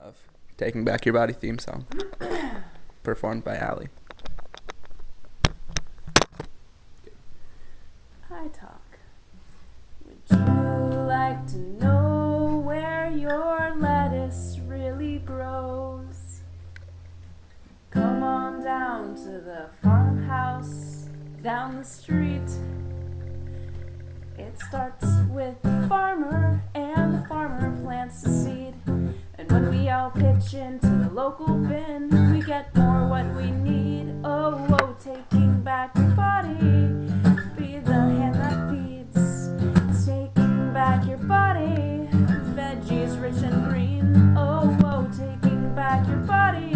Of Taking Back Your Body theme song, performed by Allie. I talk. Would you like to know where your lettuce really grows? Come on down to the farmhouse down the street. It starts with the farmer, and the farmer plants the seed. And when we all pitch into the local bin, we get more what we need. Oh, oh, taking back your body. Be the hand that feeds. Taking back your body. Veggies rich and green. Oh, oh, taking back your body.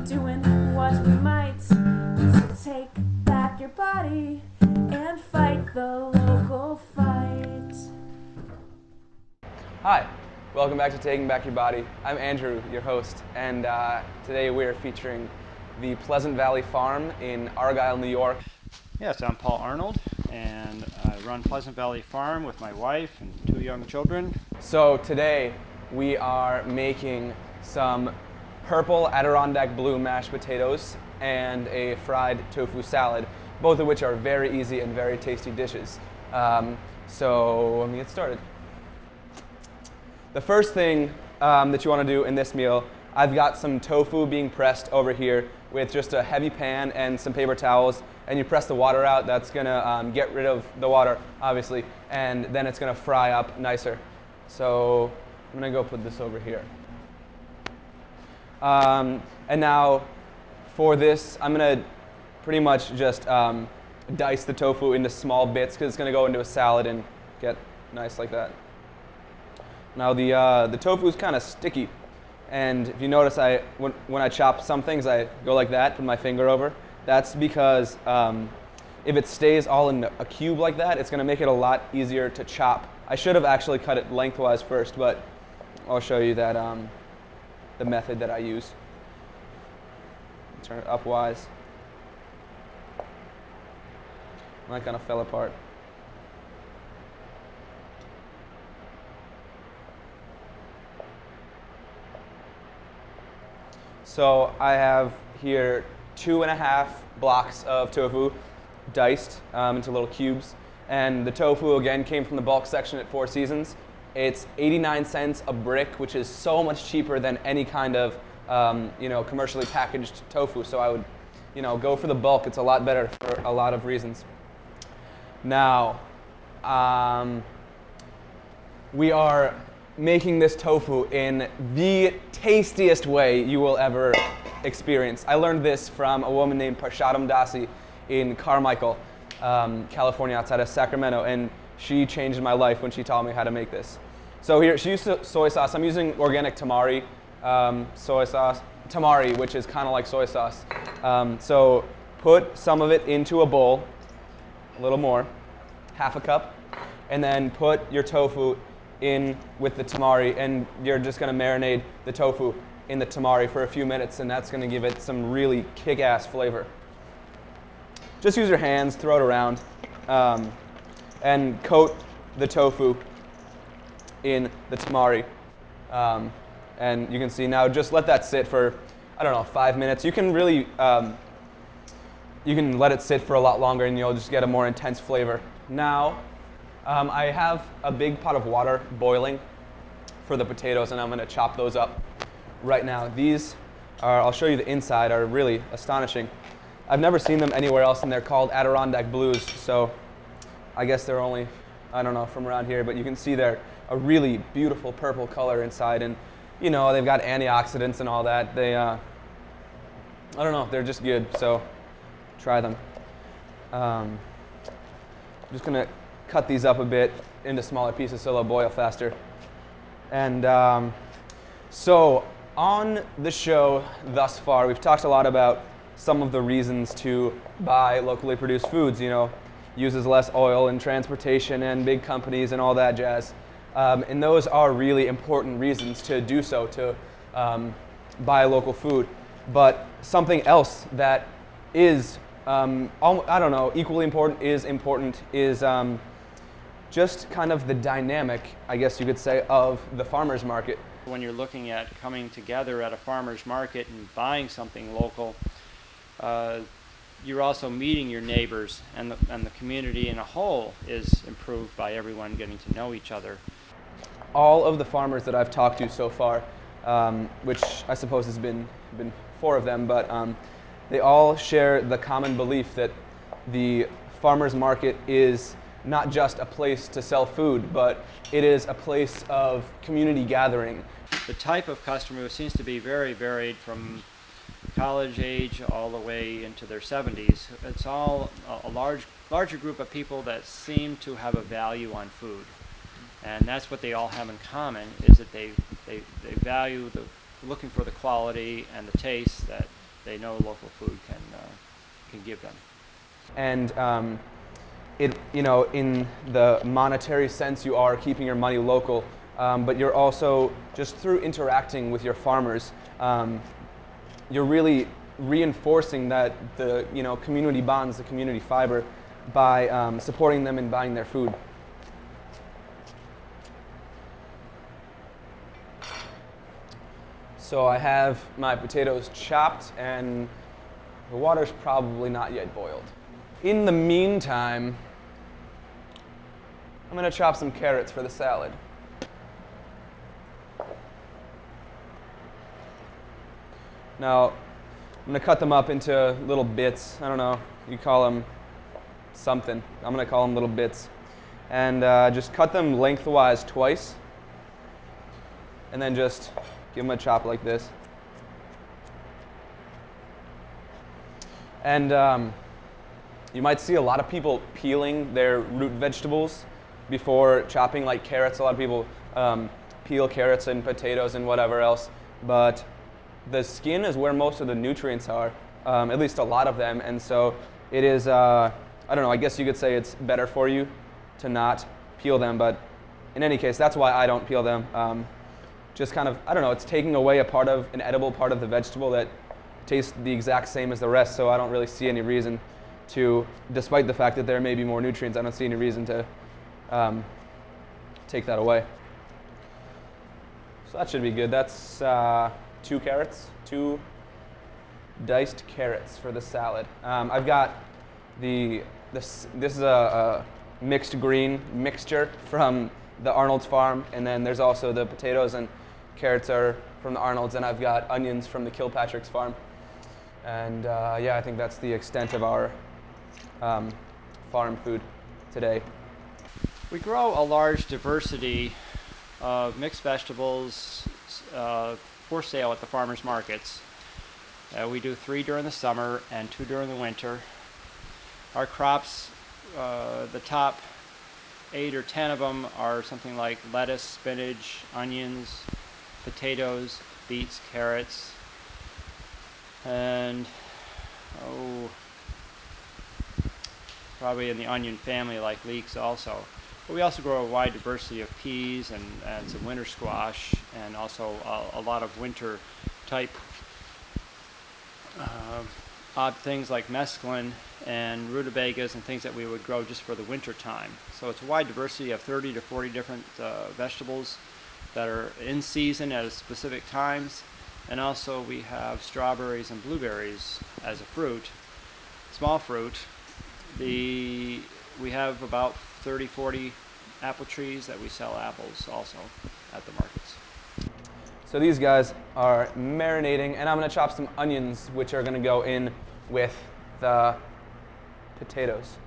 Doing what we might to take back your body and fight the local fight. Hi, welcome back to Taking Back Your Body. I'm Andrew, your host, and today we're featuring the Pleasant Valley Farm in Argyle, New York. Yes, I'm Paul Arnold, and I run Pleasant Valley Farm with my wife and two young children. So today we are making some purple Adirondack blue mashed potatoes and a fried tofu salad, both of which are very easy and very tasty dishes. So let me get started. The first thing that you want to do in this meal, I've got some tofu being pressed over here with just a heavy pan and some paper towels, and you press the water out. That's going to get rid of the water, obviously, and then it's going to fry up nicer. So I'm going to go put this over here. And now for this, I'm going to pretty much just dice the tofu into small bits because it's going to go into a salad and get nice like that. Now the tofu is kind of sticky, and if you notice, when I chop some things, I go like that, put my finger over. That's because if it stays all in a cube like that, it's going to make it a lot easier to chop. I should have actually cut it lengthwise first, but I'll show you that the method that I use. Turn it upwise. And that kind of fell apart. So I have here 2.5 blocks of tofu diced into little cubes. And the tofu, again, came from the bulk section at Four Seasons. It's 89 cents a brick, which is so much cheaper than any kind of commercially packaged tofu. So I would go for the bulk. It's a lot better for a lot of reasons. Now, we are making this tofu in the tastiest way you will ever experience. I learned this from a woman named Parshadam Dasi in Carmichael, California, outside of Sacramento, and she changed my life when she taught me how to make this. So here, she used soy sauce. I'm using organic tamari soy sauce, tamari, which is kind of like soy sauce. So put some of it into a bowl, a little more, half a cup, and then put your tofu in with the tamari, and you're just going to marinate the tofu in the tamari for a few minutes, and that's going to give it some really kick-ass flavor. Just use your hands, throw it around, and coat the tofu in the tamari. And you can see now, just let that sit for, 5 minutes. You can really, you can let it sit for a lot longer, and you'll just get a more intense flavor. Now, I have a big pot of water boiling for the potatoes, and I'm going to chop those up right now. These are, I'll show you the inside, are really astonishing. I've never seen them anywhere else, and they're called Adirondack Blues, so I guess they're only, from around here, but you can see they're a really beautiful purple color inside, and they've got antioxidants and all that. They, they're just good, so try them. I'm just going to cut these up a bit into smaller pieces so they'll boil faster. And so on the show thus far, we've talked a lot about some of the reasons to buy locally produced foods, uses less oil and transportation and big companies and all that jazz. And those are really important reasons to do so, to buy local food. But something else that is, equally important is just kind of the dynamic, I guess you could say, of the farmers market. When you're looking at coming together at a farmer's market and buying something local, you're also meeting your neighbors, and the community in a whole is improved by everyone getting to know each other. All of the farmers that I've talked to so far, which I suppose has been 4 of them, but they all share the common belief that the farmers market is not just a place to sell food, but it is a place of community gathering. The type of customer seems to be very varied, from college age all the way into their 70s. It's all a larger group of people that seem to have a value on food. And that's what they all have in common, is that they value looking for the quality and the taste that they know local food can give them. And in the monetary sense, you are keeping your money local, but you're also, just through interacting with your farmers, you're really reinforcing that the community bonds, the community fiber, by supporting them and buying their food. So I have my potatoes chopped, and the water's probably not yet boiled. In the meantime, I'm going to chop some carrots for the salad. Now, I'm going to cut them up into little bits. I don't know, you call them something. I'm going to call them little bits. And just cut them lengthwise twice. And then just give them a chop like this. And you might see a lot of people peeling their root vegetables before chopping, like carrots. A lot of people peel carrots and potatoes and whatever else. But the skin is where most of the nutrients are, at least a lot of them. And so it is, I don't know, I guess you could say it's better for you to not peel them. But in any case, that's why I don't peel them. Just kind of, I don't know, it's taking away an edible part of the vegetable that tastes the exact same as the rest, so I don't really see any reason to, despite the fact that there may be more nutrients, I don't see any reason to take that away. So that should be good. That's 2 carrots, 2 diced carrots for the salad. I've got this is a mixed green mixture from the Arnold's farm, and then there's also the potatoes and carrots are from the Arnold's, and I've got onions from the Kilpatrick's farm. And yeah, I think that's the extent of our farm food today. We grow a large diversity of mixed vegetables for sale at the farmers markets. We do 3 during the summer and 2 during the winter. Our crops, the top 8 or 10 of them are something like lettuce, spinach, onions, potatoes, beets, carrots, and probably in the onion family, like leeks also. But we also grow a wide diversity of peas and some winter squash, and also a lot of winter type odd things like mesclun and rutabagas and things that we would grow just for the winter time. So it's a wide diversity of 30 to 40 different vegetables that are in season at specific times. And also we have strawberries and blueberries as a fruit, small fruit. We have about 30, 40 apple trees that we sell apples also at the markets. So these guys are marinating, and I'm going to chop some onions, which are going to go in with the potatoes.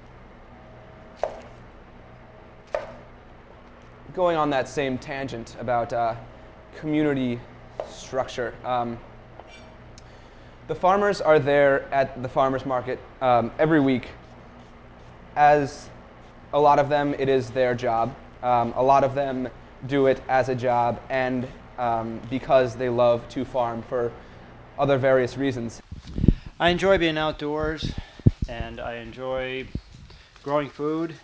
Going on that same tangent about community structure. The farmers are there at the farmers market every week. As a lot of them, it is their job. A lot of them do it as a job and because they love to farm for other various reasons. I enjoy being outdoors, and I enjoy growing food,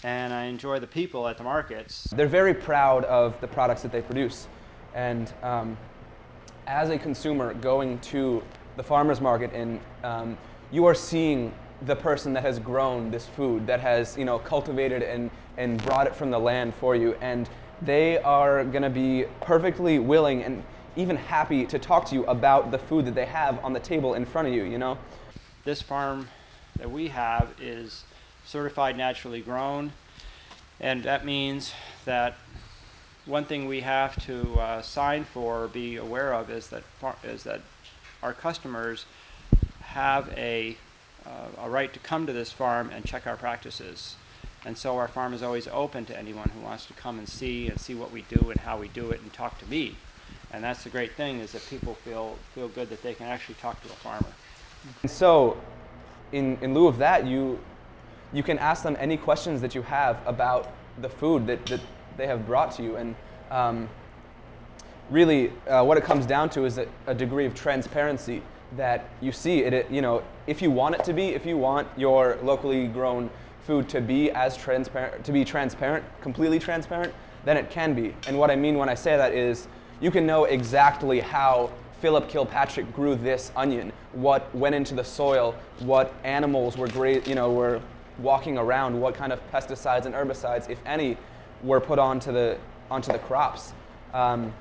and I enjoy the people at the markets. They're very proud of the products that they produce. And as a consumer going to the farmer's market, and you are seeing the person that has grown this food, that has cultivated and and brought it from the land for you, and they are going to be perfectly willing and even happy to talk to you about the food that they have on the table in front of you, you know? This farm that we have is certified naturally grown, and that means that one thing we have to sign for or be aware of is that our customers have a right to come to this farm and check our practices. And so our farm is always open to anyone who wants to come and see what we do and how we do it and talk to me. And that's the great thing, is that people feel good that they can actually talk to a farmer. So in lieu of that, you can ask them any questions that you have about the food that they have brought to you. And really what it comes down to is a degree of transparency that you see it, you know, if you want it to be, if you want your locally grown food to be as transparent, completely transparent, then it can be. And what I mean when I say that is you can know exactly how Philip Kilpatrick grew this onion, what went into the soil, what animals were walking around, what kind of pesticides and herbicides, if any, were put onto the crops. And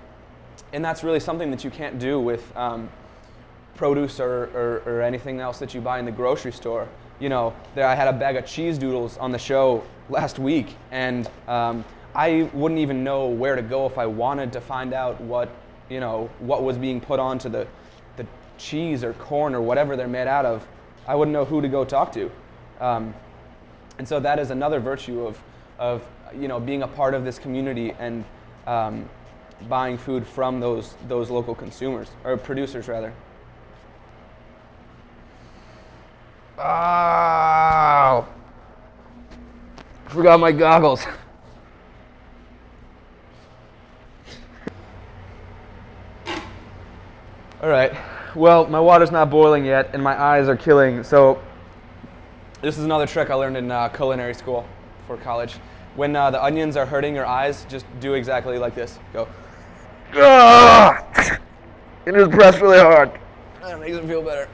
that's really something that you can't do with produce or anything else that you buy in the grocery store. You know, I had a bag of cheese doodles on the show last week, and I wouldn't even know where to go if I wanted to find out what was being put onto the cheese or corn or whatever they're made out of. I wouldn't know who to go talk to. And so that is another virtue of being a part of this community and buying food from those local consumers, or producers rather. Oh, forgot my goggles. All right, well, my water's not boiling yet and my eyes are killing, so this is another trick I learned in culinary school for college. When the onions are hurting your eyes, just do exactly like this. Go. And just press really hard. That makes it feel better.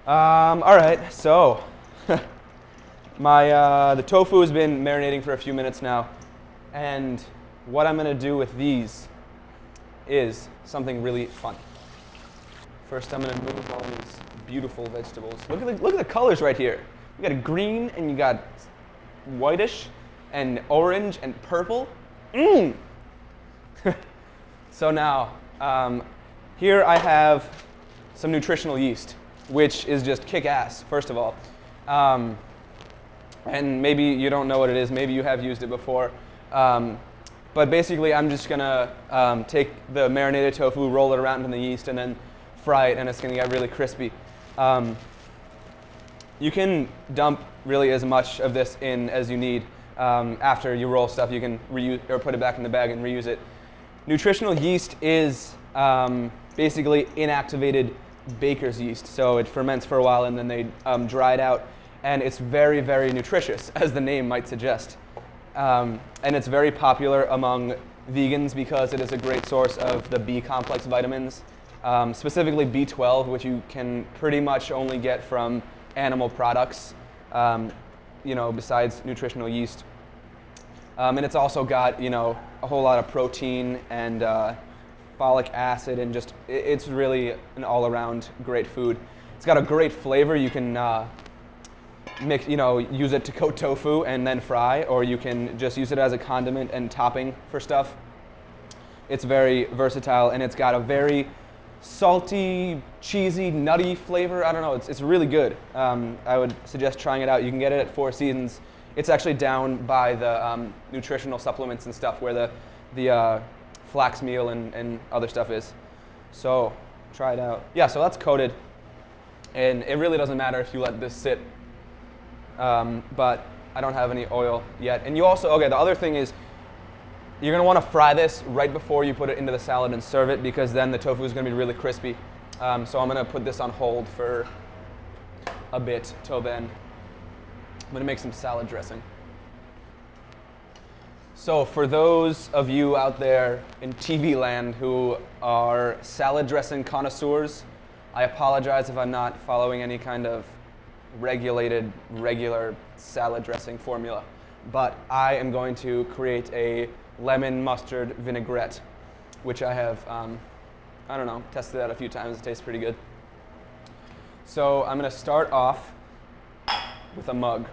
All right, so the tofu has been marinating for a few minutes now, and what I'm gonna do with these is something really fun. First, I'm gonna move all these beautiful vegetables. Look at the colors right here. You got a green, and you got whitish, and orange, and purple. Mmm. So now, here I have some nutritional yeast, which is just kick-ass, first of all. And maybe you don't know what it is, maybe you have used it before. But basically, I'm just gonna take the marinated tofu, roll it around in the yeast, and then fry it, and it's gonna get really crispy. You can dump really as much of this in as you need. After you roll stuff, you can reuse or put it back in the bag and reuse it. Nutritional yeast is basically inactivated baker's yeast. So it ferments for a while and then they dry it out. And it's very, very nutritious, as the name might suggest. And it's very popular among vegans because it is a great source of the B complex vitamins, specifically B12, which you can pretty much only get from animal products, besides nutritional yeast. And it's also got, a whole lot of protein and folic acid, and just it's really an all-around great food. It's got a great flavor. You can use it to coat tofu and then fry, or you can just use it as a condiment and topping for stuff. It's very versatile, and it's got a very salty, cheesy, nutty flavor. I don't know, it's really good. I would suggest trying it out. You can get it at Four Seasons. It's actually down by the nutritional supplements and stuff where the flax meal and other stuff is. So try it out. Yeah, so that's coated, and it really doesn't matter if you let this sit, but I don't have any oil yet. And you also, the other thing is, you're gonna wanna fry this right before you put it into the salad and serve it, because then the tofu is gonna be really crispy. So I'm gonna put this on hold for a bit till then. I'm gonna make some salad dressing. So for those of you out there in TV land who are salad dressing connoisseurs, I apologize if I'm not following any kind of regular salad dressing formula. but I am going to create a lemon mustard vinaigrette, which I have, I don't know, tested out a few times. It tastes pretty good. So I'm going to start off with a mug.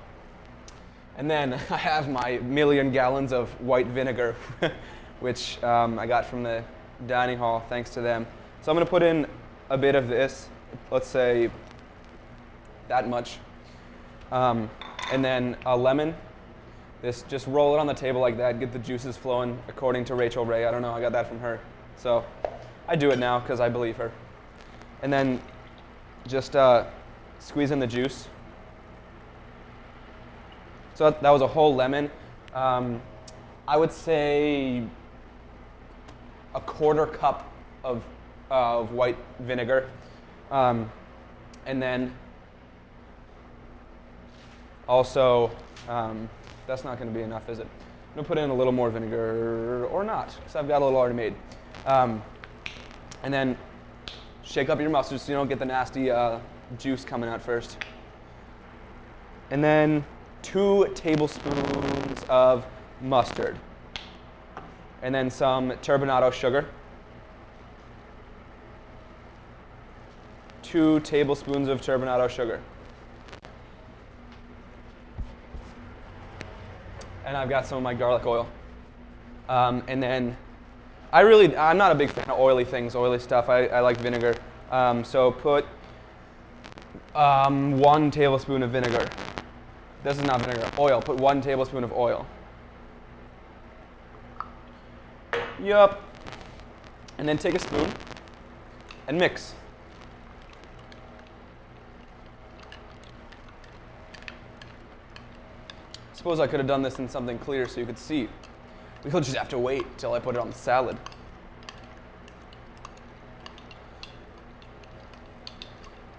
And then I have my million gallons of white vinegar, which I got from the dining hall, thanks to them. So I'm going to put in a bit of this, let's say that much. And then a lemon. This, just roll it on the table like that, get the juices flowing, according to Rachel Ray. I don't know, I got that from her. So I do it now because I believe her. And then just squeeze in the juice. So that was a whole lemon. I would say a quarter cup of white vinegar. And then also, that's not going to be enough, is it? I'm going to put in a little more vinegar, or not, because I've got a little already made. And then shake up your mustard so you don't get the nasty juice coming out first. And then 2 tablespoons of mustard. And then some turbinado sugar. 2 tablespoons of turbinado sugar. And I've got some of my garlic oil. And then I'm not a big fan of oily things, oily stuff. I like vinegar. So put 1 tablespoon of vinegar. This is not vinegar, oil. Put 1 tablespoon of oil. Yup. And then take a spoon and mix. Suppose I could have done this in something clear so you could see. We'll just have to wait till I put it on the salad.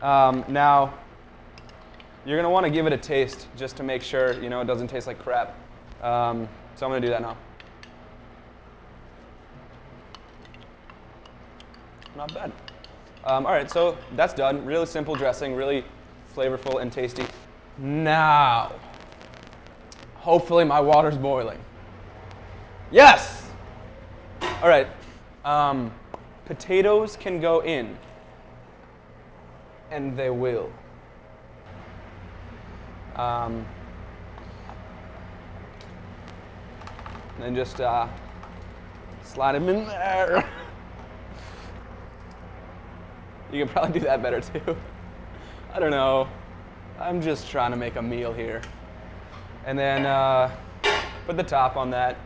Now, you're going to want to give it a taste just to make sure, it doesn't taste like crap. So I'm going to do that now. Not bad. All right, so that's done. Really simple dressing, really flavorful and tasty. Now, hopefully my water's boiling. Yes! All right. Potatoes can go in, and they will. And then just slide them in there. You can probably do that better too. I don't know. I'm just trying to make a meal here. And then put the top on that.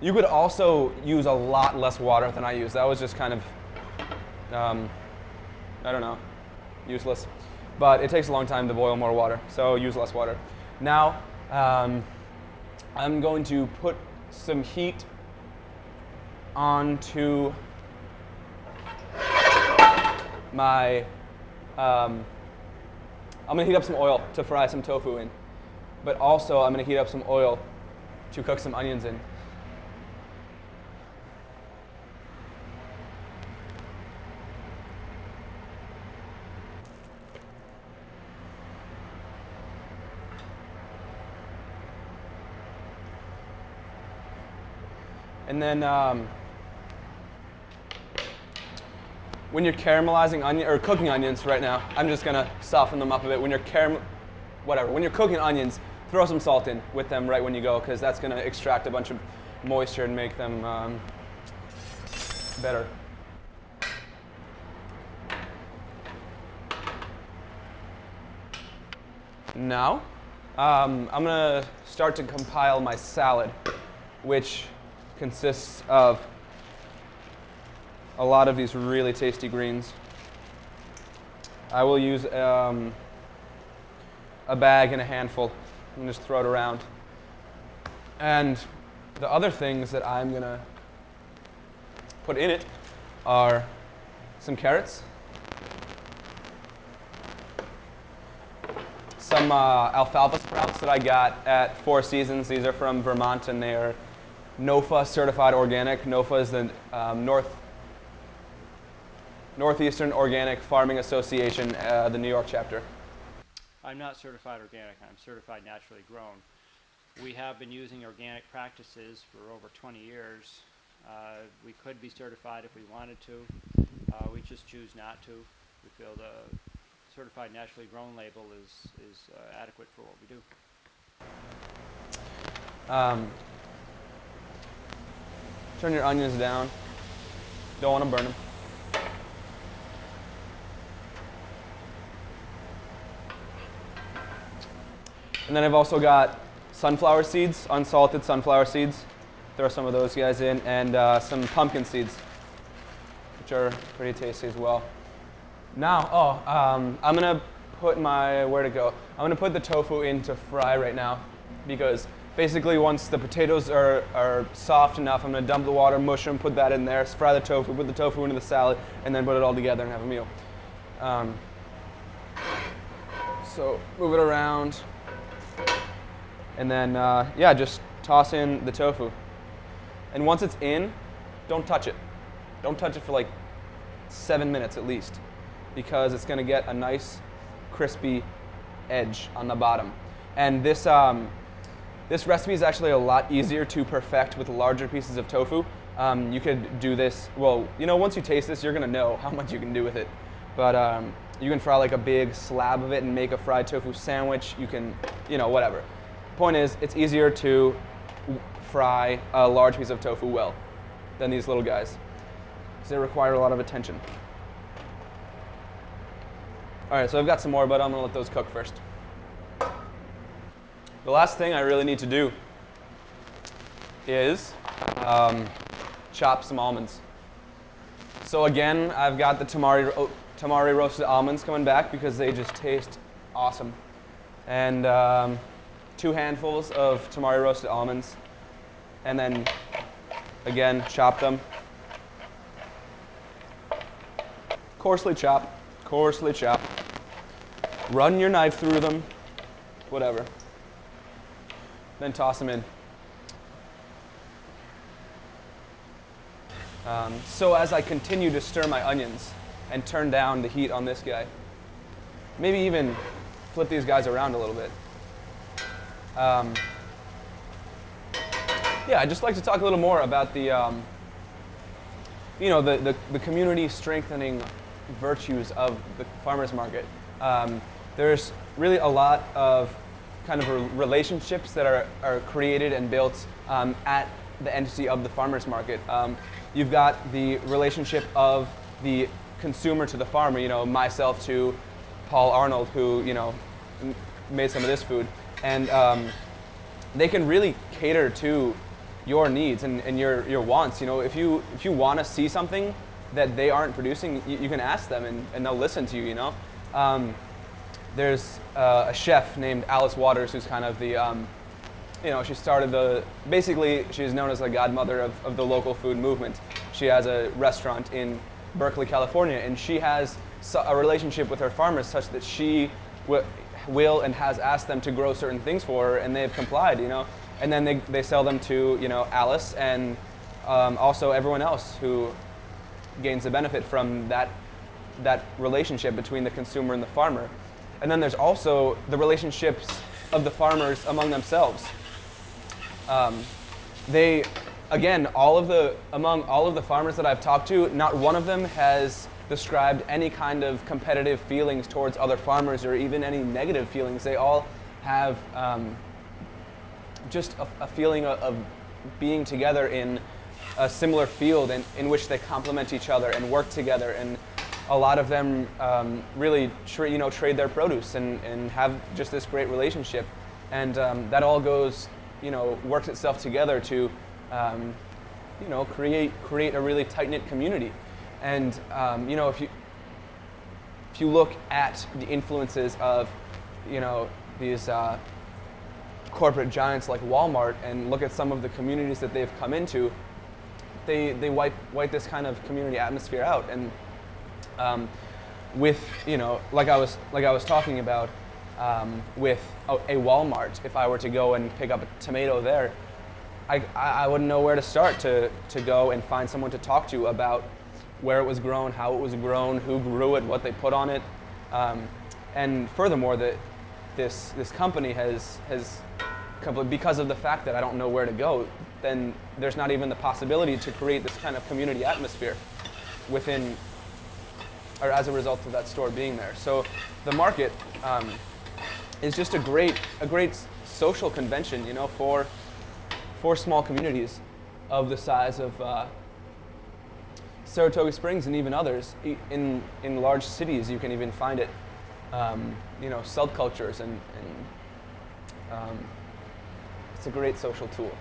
You could also use a lot less water than I use. That was just kind of, I don't know, useless. But it takes a long time to boil more water, so use less water. Now, I'm going to put some heat onto my, I'm going to heat up some oil to fry some tofu in. But also, I'm going to heat up some oil to cook some onions in. And then when you're caramelizing onion or cooking onions right now, I'm just gonna soften them up a bit. When you're cooking onions, throw some salt in with them right when you go, because that's gonna extract a bunch of moisture and make them better. Now, I'm gonna start to compile my salad, which consists of a lot of these really tasty greens. I will use a bag and a handful and just throw it around. And the other things that I'm gonna put in it are some carrots, some alfalfa sprouts that I got at Four Seasons. These are from Vermont, and they are NOFA certified organic. NOFA is the Northeastern Organic Farming Association, the New York chapter. I'm not certified organic. I'm certified naturally grown. we have been using organic practices for over 20 years. We could be certified if we wanted to. We just choose not to. We feel the certified naturally grown label is adequate for what we do. Turn your onions down. Don't want to burn them. And then I've also got sunflower seeds, unsalted sunflower seeds. Throw some of those guys in, and some pumpkin seeds, which are pretty tasty as well. Now, I'm gonna put where'd it go? I'm gonna put the tofu in to fry right now, because basically once the potatoes are soft enough, I'm gonna dump the water, mush them, put that in there, fry the tofu, put the tofu into the salad, and then put it all together and have a meal. So move it around, and then yeah, just toss in the tofu. And once it's in, don't touch it. Don't touch it for like 7 minutes at least, because it's going to get a nice crispy edge on the bottom. And this recipe is actually a lot easier to perfect with larger pieces of tofu. You could do this, well, you know, once you taste this, you're going to know how much you can do with it. But you can fry like a big slab of it and make a fried tofu sandwich. You can, you know, whatever. Point is, it's easier to fry a large piece of tofu well than these little guys, because they require a lot of attention. All right, so I've got some more, but I'm gonna let those cook first. The last thing I really need to do is chop some almonds. So again, I've got the tamari roasted almonds coming back because they just taste awesome. And 2 handfuls of tamari roasted almonds, and then again chop them. Coarsely chop, coarsely chop. Run your knife through them, whatever. Then toss them in. So as I continue to stir my onions and turn down the heat on this guy, maybe even flip these guys around a little bit. Yeah, I'd just like to talk a little more about the, you know, the community strengthening virtues of the farmers market. There's really a lot of kind of relationships that are created and built at the entity of the farmers market. You've got the relationship of the consumer to the farmer, you know, myself to Paul Arnold, who, you know, made some of this food. And they can really cater to your needs and your wants. You know, if you want to see something that they aren't producing, you can ask them and they'll listen to you, you know. There's a chef named Alice Waters who's kind of the, you know, she started basically she's known as the godmother of the local food movement. She has a restaurant in Berkeley, California, and she has a relationship with her farmers such that she will and has asked them to grow certain things for her, and they've complied, you know. And then they sell them to, you know, Alice and also everyone else who gains a benefit from that relationship between the consumer and the farmer. And then there's also the relationships of the farmers among themselves. They, again, among all of the farmers that I've talked to, not one of them has described any kind of competitive feelings towards other farmers or even any negative feelings. They all have just a feeling of being together in a similar field in which they complement each other and work together. And a lot of them really trade their produce and have just this great relationship. And that all goes, you know, works itself together to, you know, create a really tight-knit community. And you know, if you look at the influences of, you know, these corporate giants like Walmart and look at some of the communities that they've come into, they wipe this kind of community atmosphere out. And with, you know, like I was talking about, with a Walmart, if I were to go and pick up a tomato there, I wouldn't know where to start to go and find someone to talk to about where it was grown, how it was grown, who grew it, what they put on it. And furthermore, that this company has because of the fact that I don't know where to go, then there's not even the possibility to create this kind of community atmosphere within, or as a result of that store being there. So the market is just a great social convention, you know, for small communities of the size of Saratoga Springs and even others. In large cities, you can even find it, you know, subcultures, and it's a great social tool.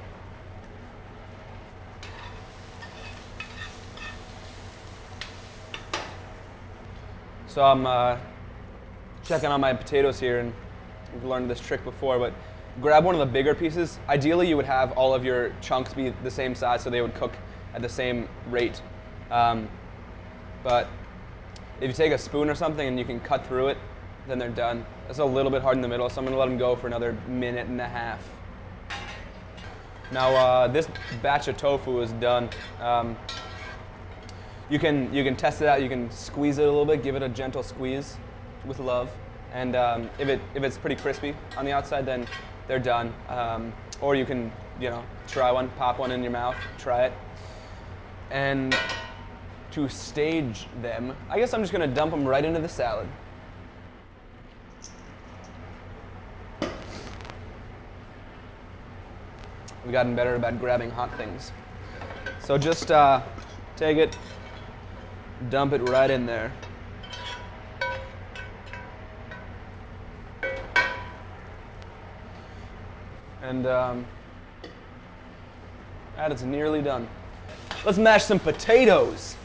So I'm checking on my potatoes here, and we've learned this trick before, but grab one of the bigger pieces. Ideally, you would have all of your chunks be the same size so they would cook at the same rate. But if you take a spoon or something and you can cut through it, then they're done. It's a little bit hard in the middle, so I'm gonna let them go for another minute and a half. Now this batch of tofu is done. You can test it out. You can squeeze it a little bit, give it a gentle squeeze with love, and if it's pretty crispy on the outside, then they're done. Or you can, you know, try one, pop one in your mouth, try it. And to stage them, I guess I'm just gonna dump them right into the salad. We've gotten better about grabbing hot things. So just take it, dump it right in there. And that is nearly done. Let's mash some potatoes.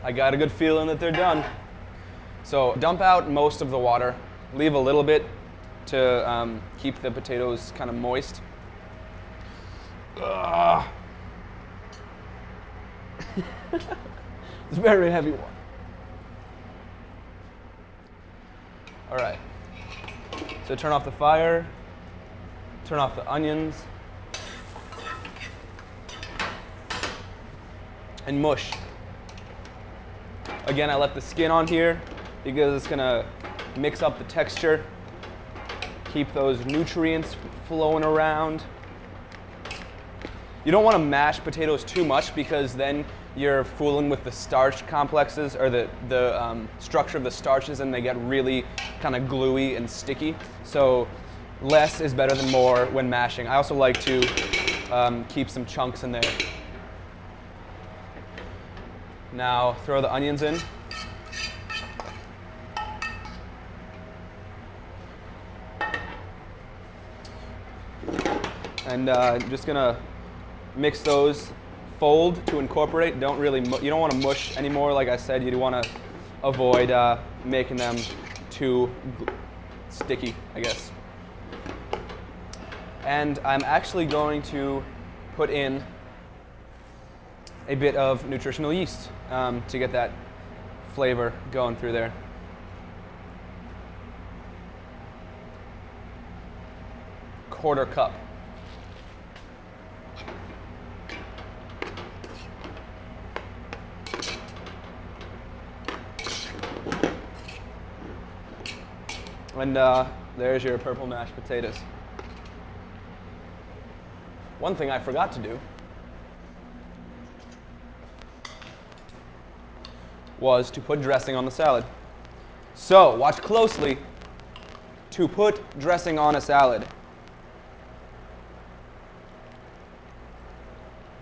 I got a good feeling that they're done. So dump out most of the water. Leave a little bit to keep the potatoes kind of moist. It's very heavy one. All right. So turn off the fire. Turn off the onions. And mush. Again, I left the skin on here because it's gonna mix up the texture, keep those nutrients flowing around. You don't want to mash potatoes too much because then you're fooling with the starch complexes, or the structure of the starches, and they get really kind of gluey and sticky. So less is better than more when mashing. I also like to keep some chunks in there. Now throw the onions in. And just gonna mix those, fold to incorporate. Don't really, you don't want to mush anymore. Like I said, you want to avoid making them too sticky, I guess. And I'm actually going to put in a bit of nutritional yeast to get that flavor going through there. Quarter cup. And there's your purple mashed potatoes. One thing I forgot to do was to put dressing on the salad. So watch closely to put dressing on a salad.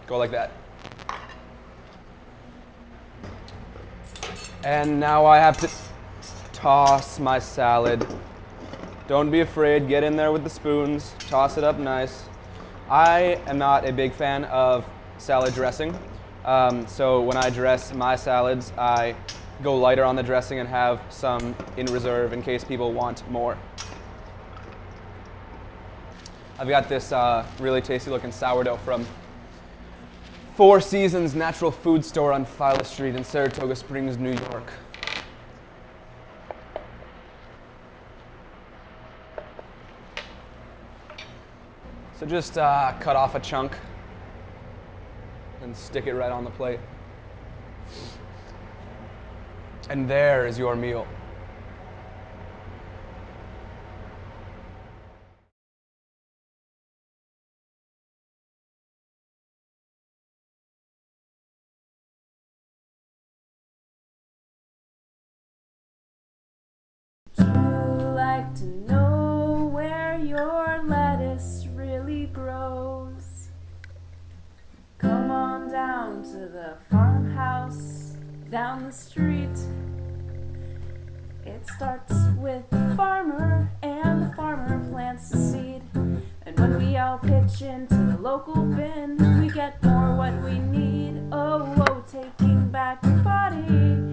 Go like that. And now I have to toss my salad. Don't be afraid, get in there with the spoons, toss it up nice. I am not a big fan of salad dressing. So when I dress my salads, I go lighter on the dressing and have some in reserve in case people want more. I've got this really tasty looking sourdough from Four Seasons Natural Food Store on Philo Street in Saratoga Springs, New York. So just cut off a chunk and stick it right on the plate. And there is your meal. grows. Come on down to the farmhouse down the street. It starts with the farmer, and the farmer plants the seed. And when we all pitch into the local bin, we get more what we need. Oh, oh, taking back your body